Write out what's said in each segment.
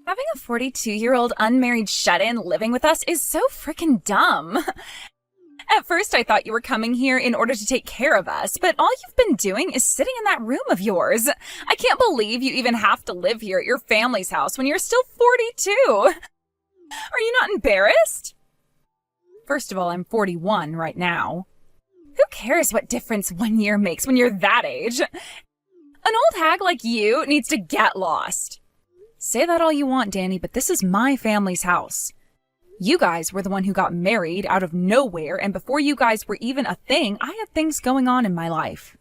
Having a 42-year-old unmarried shut-in living with us is so freaking dumb. At first, I thought you were coming here in order to take care of us, but all you've been doing is sitting in that room of yours. I can't believe you even have to live here at your family's house when you're still 42. Are you not embarrassed? First of all, I'm 41 right now. Who cares what difference 1 year makes when you're that age? An old hag like you needs to get lost. Say that all you want, Danny, but this is my family's house. You guys were the one who got married out of nowhere, and before you guys were even a thing, I had things going on in my life.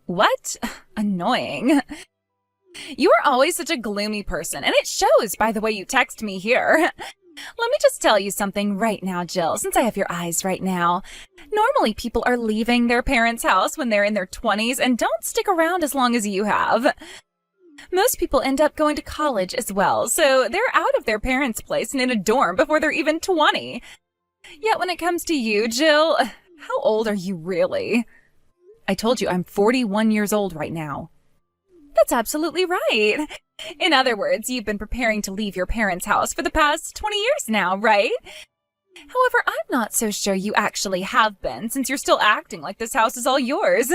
What? Annoying. You are always such a gloomy person, and it shows by the way you text me here. Let me just tell you something right now, Jill, since I have your eyes right now. Normally, people are leaving their parents' house when they're in their 20s and don't stick around as long as you have. Most people end up going to college as well, so they're out of their parents' place and in a dorm before they're even 20. Yet when it comes to you, Jill, how old are you really? I told you I'm 41 years old right now. That's absolutely right. In other words, you've been preparing to leave your parents' house for the past 20 years now, right? However, I'm not so sure you actually have been, since you're still acting like this house is all yours.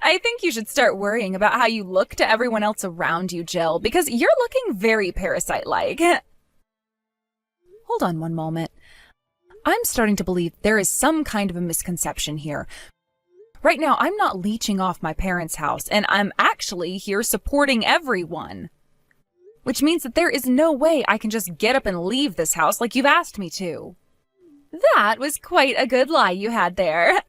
I think you should start worrying about how you look to everyone else around you, Jill, because you're looking very parasite-like. Hold on one moment. I'm starting to believe there is some kind of a misconception here. Right now, I'm not leeching off my parents' house, and I'm actually here supporting everyone. Which means that there is no way I can just get up and leave this house like you've asked me to. That was quite a good lie you had there.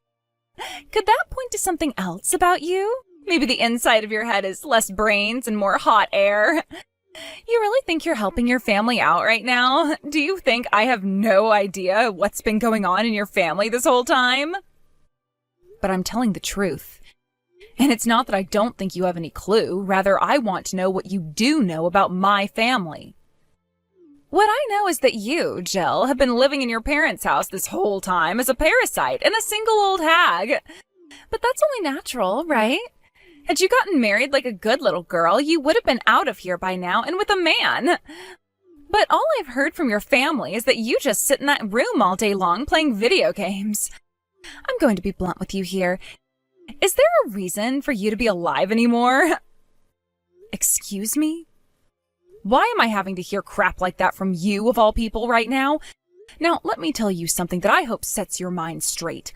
Could that point to something else about you? Maybe the inside of your head is less brains and more hot air. You really think you're helping your family out right now? Do you think I have no idea what's been going on in your family this whole time? But I'm telling the truth. And it's not that I don't think you have any clue. Rather, I want to know what you do know about my family. What I know is that you, Jill, have been living in your parents' house this whole time as a parasite and a single old hag. But that's only natural, right? Had you gotten married like a good little girl, you would have been out of here by now and with a man. But all I've heard from your family is that you just sit in that room all day long playing video games. I'm going to be blunt with you here. Is there a reason for you to be alive anymore? Excuse me? Why am I having to hear crap like that from you, of all people, right now? Now, let me tell you something that I hope sets your mind straight.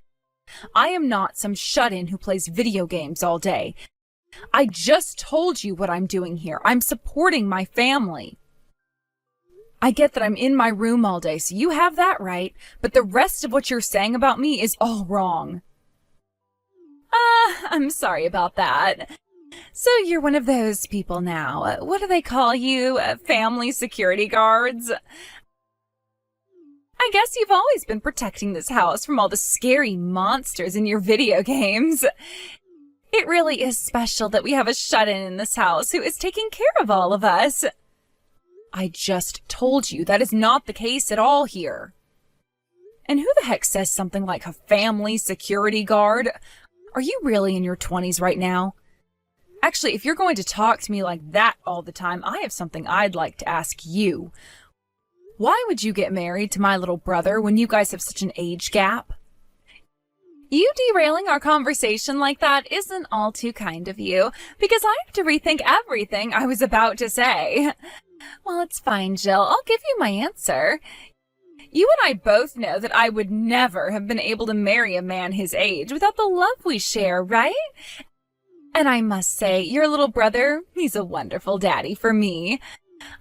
I am not some shut-in who plays video games all day. I just told you what I'm doing here. I'm supporting my family. I get that I'm in my room all day, so you have that right, but the rest of what you're saying about me is all wrong. I'm sorry about that. So you're one of those people now. What do they call you? Family security guards? I guess you've always been protecting this house from all the scary monsters in your video games. It really is special that we have a shut-in in this house who is taking care of all of us. I just told you that is not the case at all here. And who the heck says something like a family security guard? Are you really in your 20s right now? Actually, if you're going to talk to me like that all the time, I have something I'd like to ask you. Why would you get married to my little brother when you guys have such an age gap? You derailing our conversation like that isn't all too kind of you, because I have to rethink everything I was about to say. Well, it's fine, Jill. I'll give you my answer. You and I both know that I would never have been able to marry a man his age without the love we share, right? And I must say, your little brother, he's a wonderful daddy for me.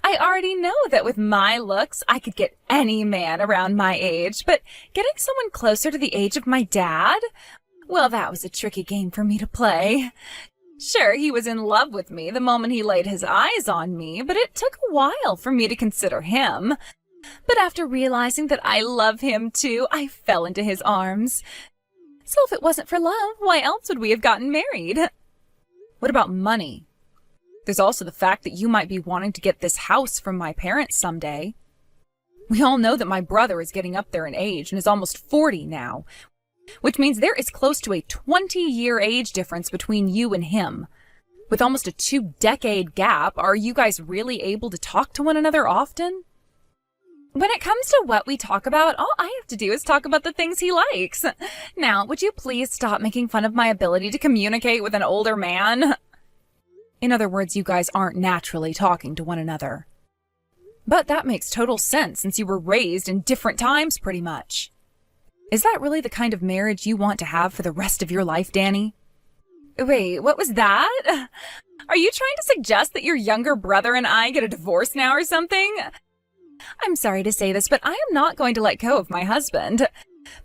I already know that with my looks, I could get any man around my age, but getting someone closer to the age of my dad? Well, that was a tricky game for me to play. Sure, he was in love with me the moment he laid his eyes on me, but it took a while for me to consider him. But after realizing that I love him too, I fell into his arms. So if it wasn't for love, why else would we have gotten married? What about money? There's also the fact that you might be wanting to get this house from my parents someday. We all know that my brother is getting up there in age and is almost 40 now, which means there is close to a 20-year age difference between you and him. With almost a 2-decade gap, are you guys really able to talk to one another often? When it comes to what we talk about, all I have to do is talk about the things he likes. Now, would you please stop making fun of my ability to communicate with an older man? In other words, you guys aren't naturally talking to one another. But that makes total sense since you were raised in different times pretty much. Is that really the kind of marriage you want to have for the rest of your life, Danny? Wait, what was that? Are you trying to suggest that your younger brother and I get a divorce now or something? I'm sorry to say this, but I am not going to let go of my husband.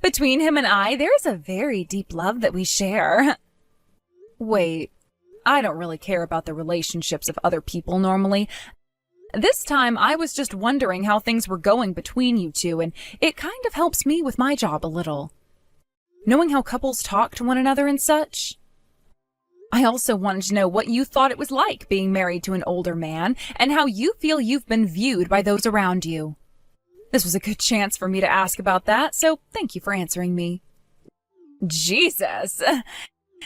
Between him and I, there is a very deep love that we share. Wait, I don't really care about the relationships of other people normally. This time, I was just wondering how things were going between you two, and it kind of helps me with my job a little. Knowing how couples talk to one another and such. I also wanted to know what you thought it was like being married to an older man, and how you feel you've been viewed by those around you. This was a good chance for me to ask about that, so thank you for answering me. Jesus!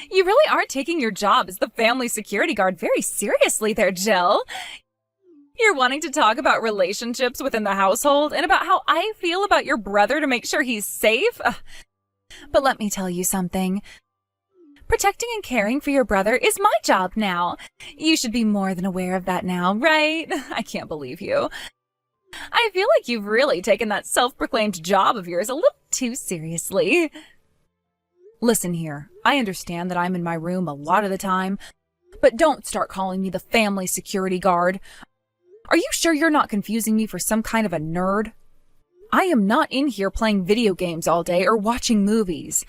You really are taking your job as the family security guard very seriously there, Jill. You're wanting to talk about relationships within the household and about how I feel about your brother to make sure he's safe? But let me tell you something. Protecting and caring for your brother is my job now. You should be more than aware of that now, right? I can't believe you. I feel like you've really taken that self-proclaimed job of yours a little too seriously. Listen here, I understand that I'm in my room a lot of the time, but don't start calling me the family security guard. Are you sure you're not confusing me for some kind of a nerd? I am not in here playing video games all day or watching movies.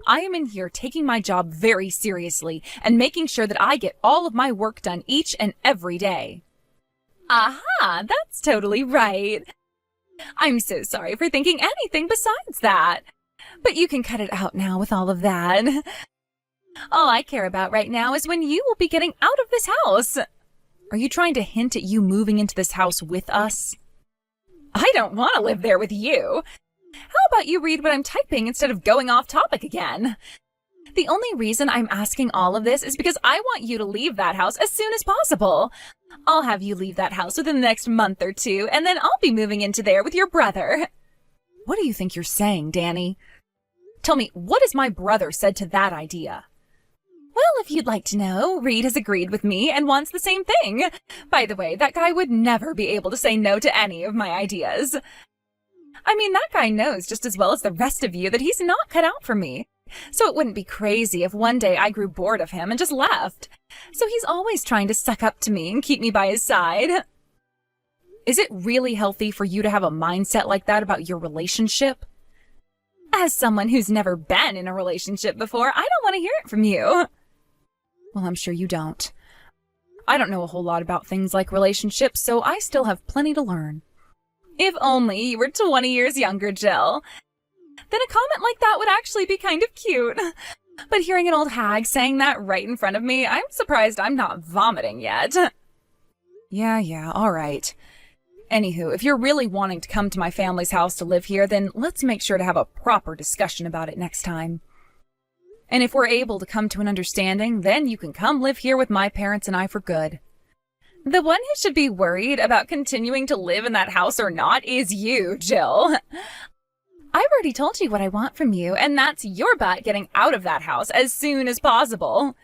I am in here taking my job very seriously and making sure that I get all of my work done each and every day. Aha, that's totally right. I'm so sorry for thinking anything besides that. But you can cut it out now with all of that. All I care about right now is when you will be getting out of this house. Are you trying to hint at you moving into this house with us? I don't want to live there with you. How about you read what I'm typing instead of going off topic again? The only reason I'm asking all of this is because I want you to leave that house as soon as possible. I'll have you leave that house within the next month or two, and then I'll be moving into there with your brother. What do you think you're saying, Danny? Tell me, what has my brother said to that idea? Well, if you'd like to know, Reed has agreed with me and wants the same thing. By the way, that guy would never be able to say no to any of my ideas. I mean, that guy knows just as well as the rest of you that he's not cut out for me. So it wouldn't be crazy if one day I grew bored of him and just left. So he's always trying to suck up to me and keep me by his side. Is it really healthy for you to have a mindset like that about your relationship? As someone who's never been in a relationship before, I don't want to hear it from you. Well, I'm sure you don't. I don't know a whole lot about things like relationships, so I still have plenty to learn. If only you were 20 years younger, Jill. Then a comment like that would actually be kind of cute. But hearing an old hag saying that right in front of me, I'm surprised I'm not vomiting yet. Yeah, all right. Anywho, if you're really wanting to come to my family's house to live here, then let's make sure to have a proper discussion about it next time. And if we're able to come to an understanding, then you can come live here with my parents and I for good. The one who should be worried about continuing to live in that house or not is you, Jill. I've already told you what I want from you, and that's your butt getting out of that house as soon as possible.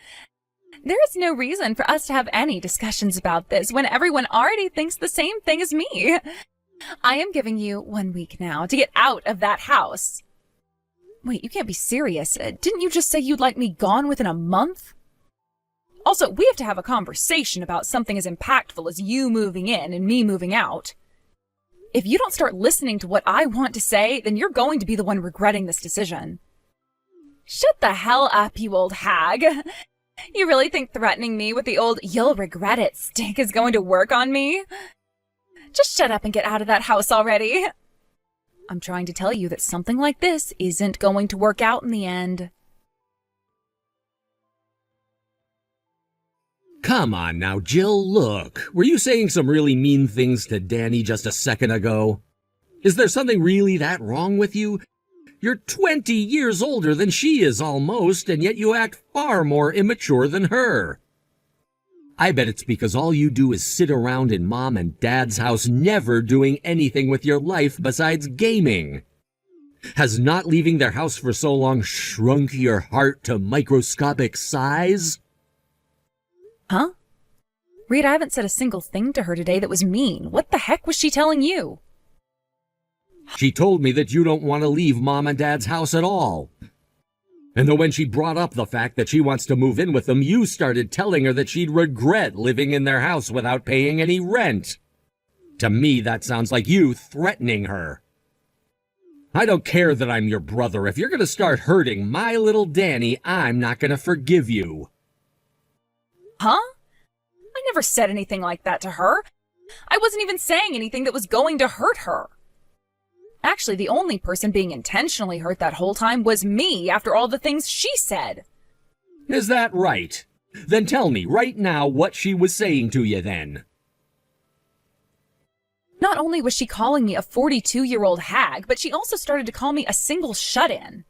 There is no reason for us to have any discussions about this when everyone already thinks the same thing as me. I am giving you 1 week now to get out of that house. Wait, you can't be serious. Didn't you just say you'd like me gone within a month? Also, we have to have a conversation about something as impactful as you moving in and me moving out. If you don't start listening to what I want to say, then you're going to be the one regretting this decision. Shut the hell up, you old hag. You really think threatening me with the old "you'll regret it" stink is going to work on me? Just shut up and get out of that house already. I'm trying to tell you that something like this isn't going to work out in the end. Come on now, Jill, look. Were you saying some really mean things to Danny just a second ago? Is there something really that wrong with you? You're 20 years older than she is almost, and yet you act far more immature than her. I bet it's because all you do is sit around in Mom and Dad's house, never doing anything with your life besides gaming. Has not leaving their house for so long shrunk your heart to microscopic size? Huh? Reed, I haven't said a single thing to her today that was mean. What the heck was she telling you? She told me that you don't want to leave Mom and Dad's house at all. And then when she brought up the fact that she wants to move in with them, you started telling her that she'd regret living in their house without paying any rent. To me, that sounds like you threatening her. I don't care that I'm your brother. If you're going to start hurting my little Danny, I'm not going to forgive you. Huh? I never said anything like that to her. I wasn't even saying anything that was going to hurt her. Actually, the only person being intentionally hurt that whole time was me after all the things she said. Is that right? Then tell me right now what she was saying to you then. Not only was she calling me a 42-year-old hag, but she also started to call me a single shut-in.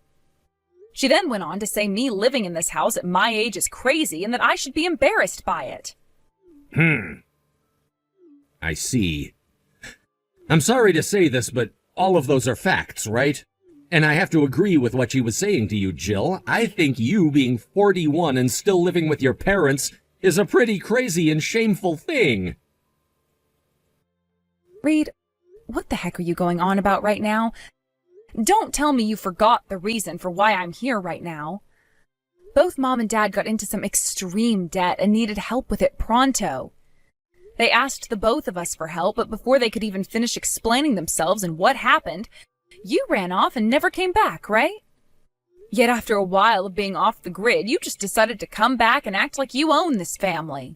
She then went on to say me living in this house at my age is crazy and that I should be embarrassed by it. I see. I'm sorry to say this, but all of those are facts, right? And I have to agree with what she was saying to you, Jill. I think you being 41 and still living with your parents is a pretty crazy and shameful thing. Reed, what the heck are you going on about right now? Don't tell me you forgot the reason for why I'm here right now. Both Mom and Dad got into some extreme debt and needed help with it pronto. They asked the both of us for help, but before they could even finish explaining themselves and what happened, you ran off and never came back, right? Yet after a while of being off the grid, you just decided to come back and act like you own this family.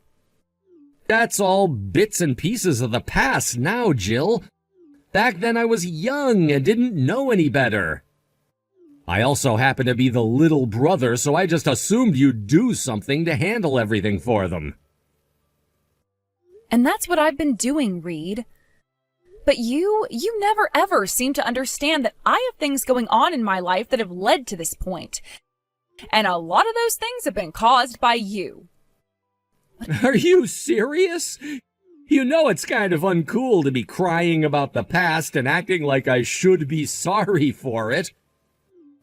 That's all bits and pieces of the past now, Jill. Back then I was young and didn't know any better. I also happen to be the little brother, so I just assumed you'd do something to handle everything for them. And that's what I've been doing, Reed. But you never ever seem to understand that I have things going on in my life that have led to this point. And a lot of those things have been caused by you. Are you serious? You know it's kind of uncool to be crying about the past and acting like I should be sorry for it.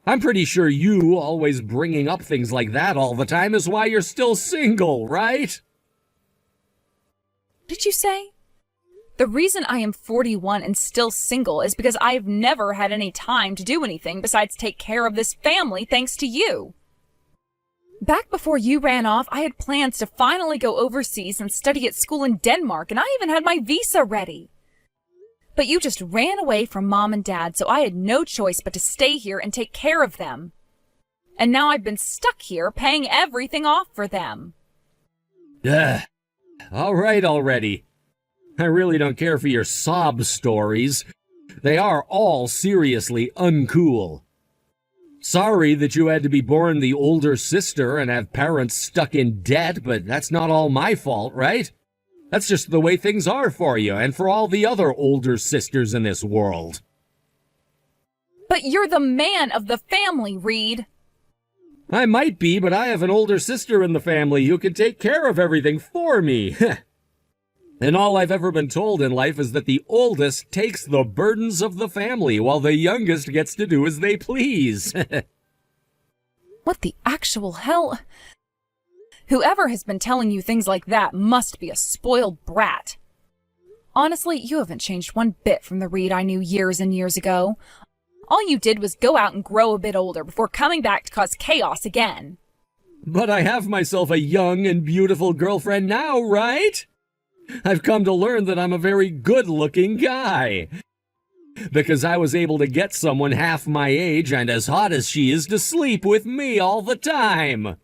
I'm pretty sure you always bringing up things like that all the time is why you're still single, right? What did you say? The reason I am 41 and still single is because I've never had any time to do anything besides take care of this family thanks to you. Back before you ran off, I had plans to finally go overseas and study at school in Denmark, and I even had my visa ready. But you just ran away from Mom and Dad, so I had no choice but to stay here and take care of them. And now I've been stuck here paying everything off for them. Ugh. All right already. I really don't care for your sob stories. They are all seriously uncool. Sorry that you had to be born the older sister and have parents stuck in debt, but that's not all my fault, right? That's just the way things are for you and for all the other older sisters in this world. But you're the man of the family, Reed. I might be, but I have an older sister in the family who can take care of everything for me. And all I've ever been told in life is that the oldest takes the burdens of the family while the youngest gets to do as they please. What the actual hell? Whoever has been telling you things like that must be a spoiled brat. Honestly, you haven't changed one bit from the Reed I knew years and years ago. All you did was go out and grow a bit older before coming back to cause chaos again. But I have myself a young and beautiful girlfriend now, right? I've come to learn that I'm a very good-looking guy. Because I was able to get someone half my age and as hot as she is to sleep with me all the time.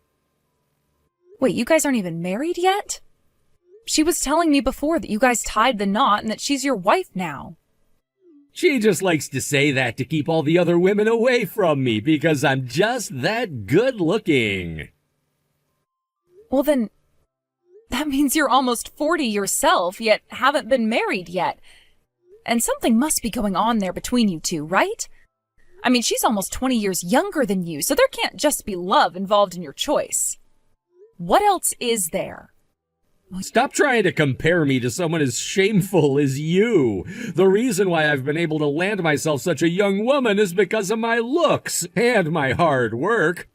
Wait, you guys aren't even married yet? She was telling me before that you guys tied the knot and that she's your wife now. She just likes to say that to keep all the other women away from me because I'm just that good-looking. Well then, that means you're almost 40 yourself, yet haven't been married yet. And something must be going on there between you two, right? I mean, she's almost 20 years younger than you, so there can't just be love involved in your choice. What else is there? Stop trying to compare me to someone as shameful as you. The reason why I've been able to land myself such a young woman is because of my looks and my hard work.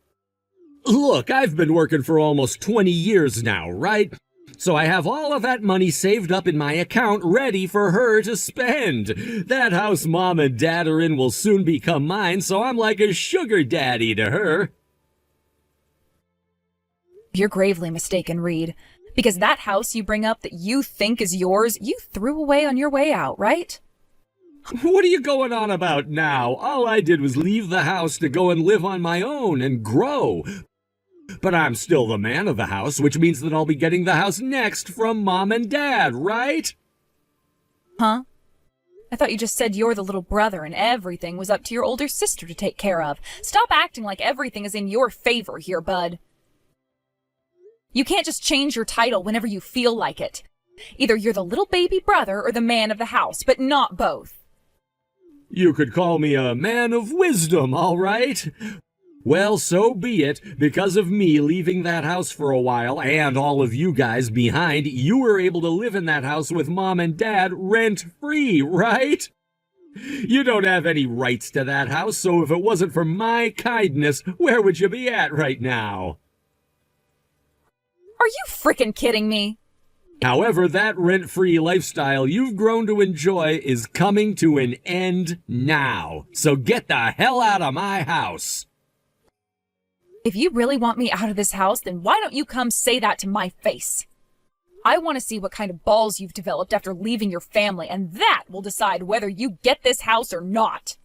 Look, I've been working for almost 20 years now, right? So I have all of that money saved up in my account ready for her to spend. That house Mom and Dad are in will soon become mine, so I'm like a sugar daddy to her. You're gravely mistaken, Reed. Because that house you bring up that you think is yours, you threw away on your way out, right? What are you going on about now? All I did was leave the house to go and live on my own and grow. But I'm still the man of the house, which means that I'll be getting the house next from Mom and Dad, right? Huh? I thought you just said you're the little brother and everything was up to your older sister to take care of. Stop acting like everything is in your favor here, bud. You can't just change your title whenever you feel like it. Either you're the little baby brother or the man of the house, but not both. You could call me a man of wisdom, all right? Well, so be it. Because of me leaving that house for a while and all of you guys behind, you were able to live in that house with Mom and Dad rent-free, right? You don't have any rights to that house, so if it wasn't for my kindness, where would you be at right now? Are you frickin' kidding me? However, that rent-free lifestyle you've grown to enjoy is coming to an end now. So get the hell out of my house. If you really want me out of this house, then why don't you come say that to my face? I want to see what kind of balls you've developed after leaving your family, and that will decide whether you get this house or not.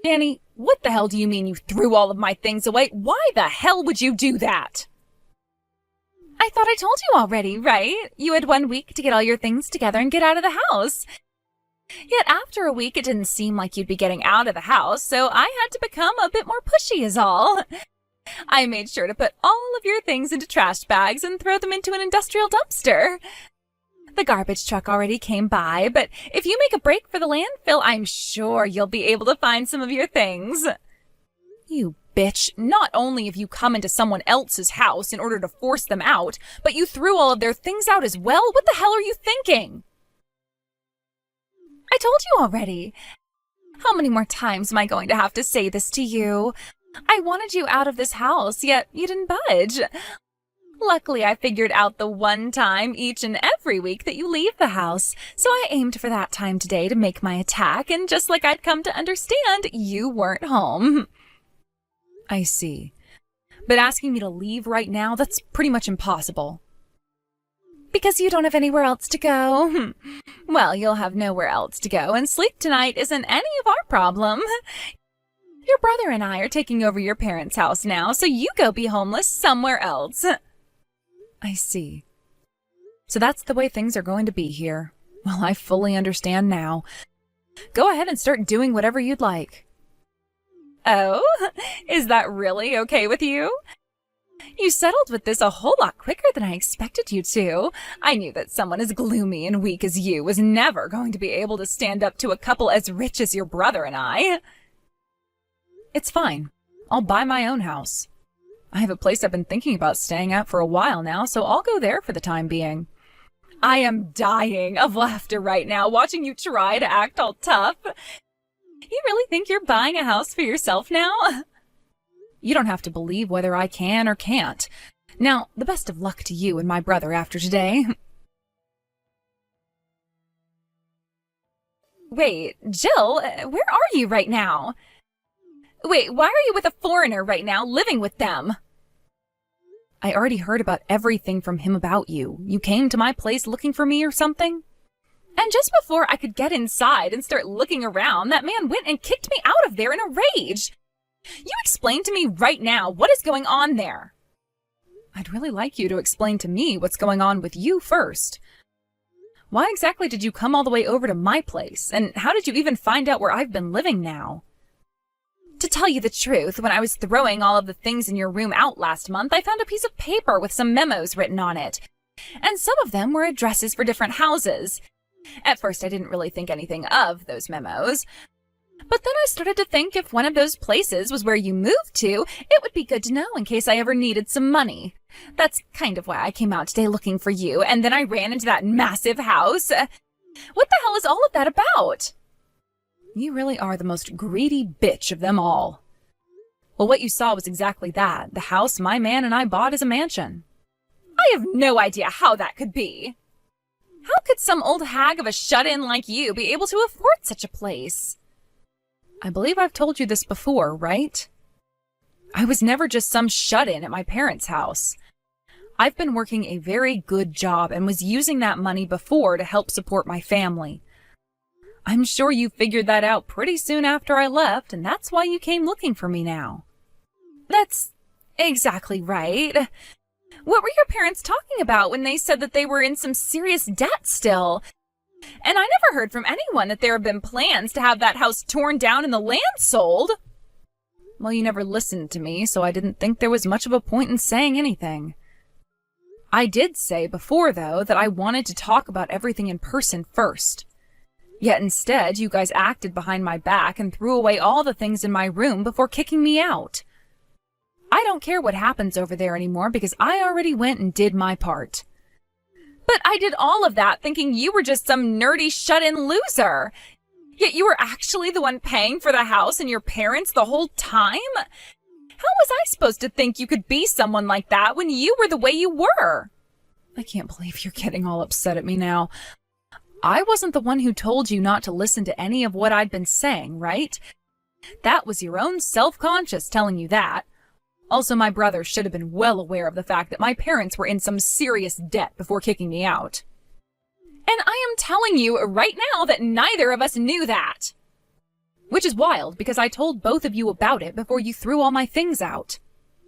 Danny, what the hell do you mean you threw all of my things away? Why the hell would you do that? I thought I told you already, right? You had 1 week to get all your things together and get out of the house. Yet after a week, it didn't seem like you'd be getting out of the house, so I had to become a bit more pushy is all. I made sure to put all of your things into trash bags and throw them into an industrial dumpster. The garbage truck already came by, but if you make a break for the landfill, I'm sure you'll be able to find some of your things. You bitch, not only have you come into someone else's house in order to force them out, but you threw all of their things out as well? What the hell are you thinking? I told you already. How many more times am I going to have to say this to you? I wanted you out of this house, yet you didn't budge. Luckily, I figured out the one time each and every week that you leave the house, so I aimed for that time today to make my attack, and just like I'd come to understand, you weren't home. I see. But asking me to leave right now, that's pretty much impossible. Because you don't have anywhere else to go. Well, you'll have nowhere else to go, and sleep tonight isn't any of our problem. Your brother and I are taking over your parents' house now, so you go be homeless somewhere else. I see. So that's the way things are going to be here. Well, I fully understand now. Go ahead and start doing whatever you'd like. Oh, is that really okay with you? You settled with this a whole lot quicker than I expected you to. I knew that someone as gloomy and weak as you was never going to be able to stand up to a couple as rich as your brother and I. It's fine. I'll buy my own house. I have a place I've been thinking about staying at for a while now, so I'll go there for the time being. I am dying of laughter right now, watching you try to act all tough. You really think you're buying a house for yourself now? You don't have to believe whether I can or can't. Now, the best of luck to you and my brother after today. Wait, Jill, where are you right now? Wait, why are you with a foreigner right now, living with them? I already heard about everything from him about you. You came to my place looking for me or something? And just before I could get inside and start looking around, that man went and kicked me out of there in a rage. You explain to me right now what is going on there. I'd really like you to explain to me what's going on with you first. Why exactly did you come all the way over to my place, and how did you even find out where I've been living now? To tell you the truth, when I was throwing all of the things in your room out last month, I found a piece of paper with some memos written on it. And some of them were addresses for different houses. At first, I didn't really think anything of those memos. But then I started to think if one of those places was where you moved to, it would be good to know in case I ever needed some money. That's kind of why I came out today looking for you, and then I ran into that massive house. What the hell is all of that about? You really are the most greedy bitch of them all. Well, what you saw was exactly that. The house my man and I bought is a mansion. I have no idea how that could be. How could some old hag of a shut-in like you be able to afford such a place? I believe I've told you this before, right? I was never just some shut-in at my parents' house. I've been working a very good job and was using that money before to help support my family. I'm sure you figured that out pretty soon after I left, and that's why you came looking for me now. That's exactly right. What were your parents talking about when they said that they were in some serious debt still? And I never heard from anyone that there have been plans to have that house torn down and the land sold. Well, you never listened to me, so I didn't think there was much of a point in saying anything. I did say before, though, that I wanted to talk about everything in person first. Yet instead, you guys acted behind my back and threw away all the things in my room before kicking me out. I don't care what happens over there anymore because I already went and did my part. But I did all of that thinking you were just some nerdy shut-in loser. Yet you were actually the one paying for the house and your parents the whole time? How was I supposed to think you could be someone like that when you were the way you were? I can't believe you're getting all upset at me now. I wasn't the one who told you not to listen to any of what I'd been saying, right? That was your own self-conscious telling you that. Also, my brother should have been well aware of the fact that my parents were in some serious debt before kicking me out. And I am telling you right now that neither of us knew that. Which is wild, because I told both of you about it before you threw all my things out.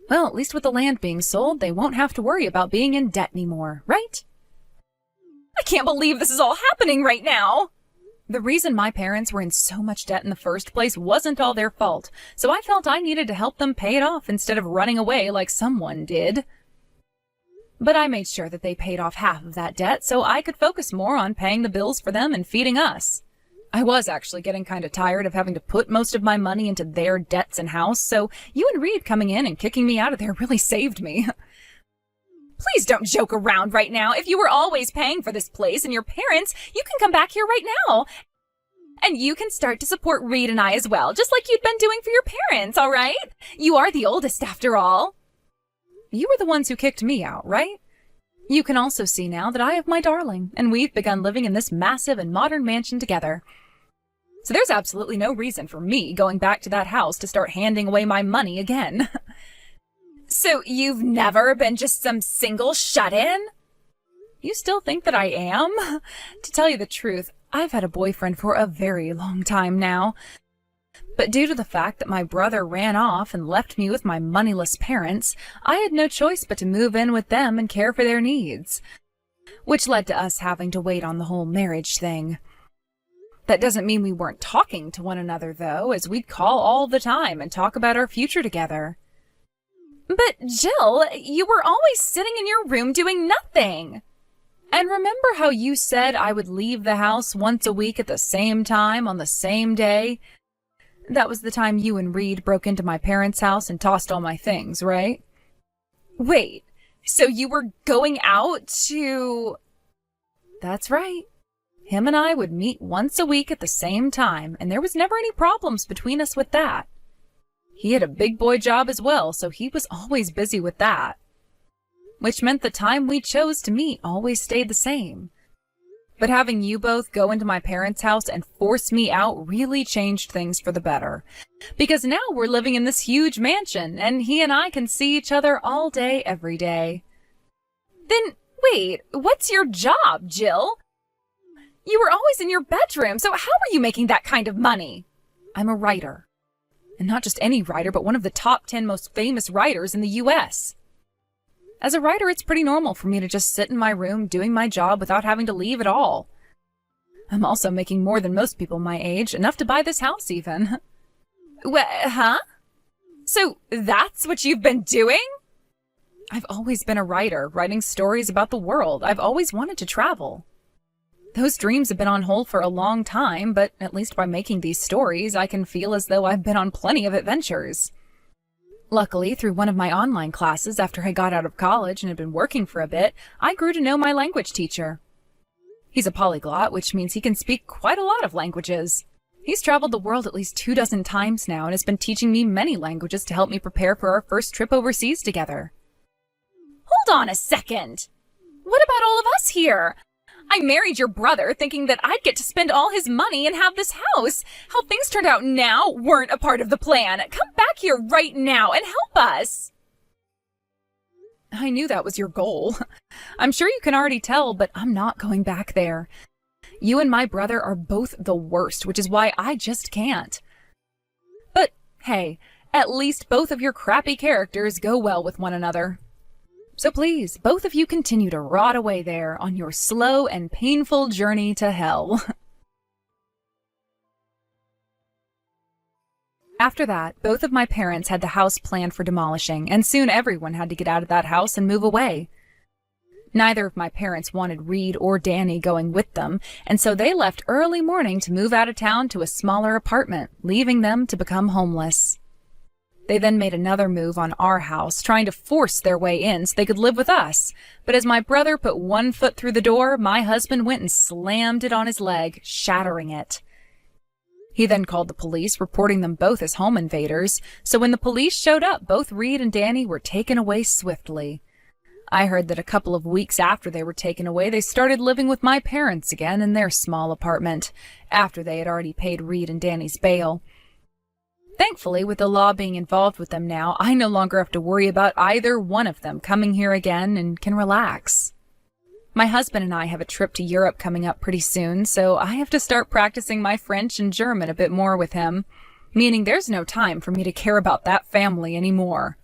Well, at least with the land being sold, they won't have to worry about being in debt anymore, right? I can't believe this is all happening right now. The reason my parents were in so much debt in the first place wasn't all their fault, so I felt I needed to help them pay it off instead of running away like someone did. But I made sure that they paid off half of that debt so I could focus more on paying the bills for them and feeding us. I was actually getting kind of tired of having to put most of my money into their debts and house, so you and Reed coming in and kicking me out of there really saved me. Please don't joke around right now. If you were always paying for this place and your parents, you can come back here right now. And you can start to support Reed and I as well, just like you'd been doing for your parents, all right? You are the oldest after all. You were the ones who kicked me out, right? You can also see now that I have my darling, and we've begun living in this massive and modern mansion together. So there's absolutely no reason for me going back to that house to start handing away my money again. So you've never been just some single shut-in? You still think that I am? To tell you the truth, I've had a boyfriend for a very long time now. But due to the fact that my brother ran off and left me with my moneyless parents, I had no choice but to move in with them and care for their needs. Which led to us having to wait on the whole marriage thing. That doesn't mean we weren't talking to one another, though, as we'd call all the time and talk about our future together. But, Jill, you were always sitting in your room doing nothing. And remember how you said I would leave the house once a week at the same time on the same day? That was the time you and Reed broke into my parents' house and tossed all my things, right? Wait, so you were going out to... That's right. Him and I would meet once a week at the same time, and there was never any problems between us with that. He had a big boy job as well, so he was always busy with that. Which meant the time we chose to meet always stayed the same. But having you both go into my parents' house and force me out really changed things for the better. Because now we're living in this huge mansion, and he and I can see each other all day, every day. Then, wait, what's your job, Jill? You were always in your bedroom, so how are you making that kind of money? I'm a writer. And not just any writer, but one of the top 10 most famous writers in the U.S. As a writer, it's pretty normal for me to just sit in my room doing my job without having to leave at all. I'm also making more than most people my age, enough to buy this house even. Huh? So that's what you've been doing? I've always been a writer, writing stories about the world. I've always wanted to travel. Those dreams have been on hold for a long time, but at least by making these stories, I can feel as though I've been on plenty of adventures. Luckily, through one of my online classes after I got out of college and had been working for a bit, I grew to know my language teacher. He's a polyglot, which means he can speak quite a lot of languages. He's traveled the world at least 24 times now and has been teaching me many languages to help me prepare for our first trip overseas together. Hold on a second! What about all of us here? I married your brother thinking that I'd get to spend all his money and have this house. How things turned out now weren't a part of the plan. Come back here right now and help us! I knew that was your goal. I'm sure you can already tell, but I'm not going back there. You and my brother are both the worst, which is why I just can't. But hey, at least both of your crappy characters go well with one another. So please, both of you continue to rot away there on your slow and painful journey to hell. After that, both of my parents had the house planned for demolishing, and soon everyone had to get out of that house and move away. Neither of my parents wanted Reed or Danny going with them, and so they left early morning to move out of town to a smaller apartment, leaving them to become homeless. They then made another move on our house, trying to force their way in so they could live with us. But as my brother put one foot through the door, my husband went and slammed it on his leg, shattering it. He then called the police, reporting them both as home invaders, so when the police showed up, both Reed and Danny were taken away swiftly. I heard that a couple of weeks after they were taken away, they started living with my parents again in their small apartment, after they had already paid Reed and Danny's bail. Thankfully, with the law being involved with them now, I no longer have to worry about either one of them coming here again and can relax. My husband and I have a trip to Europe coming up pretty soon, so I have to start practicing my French and German a bit more with him, meaning there's no time for me to care about that family anymore.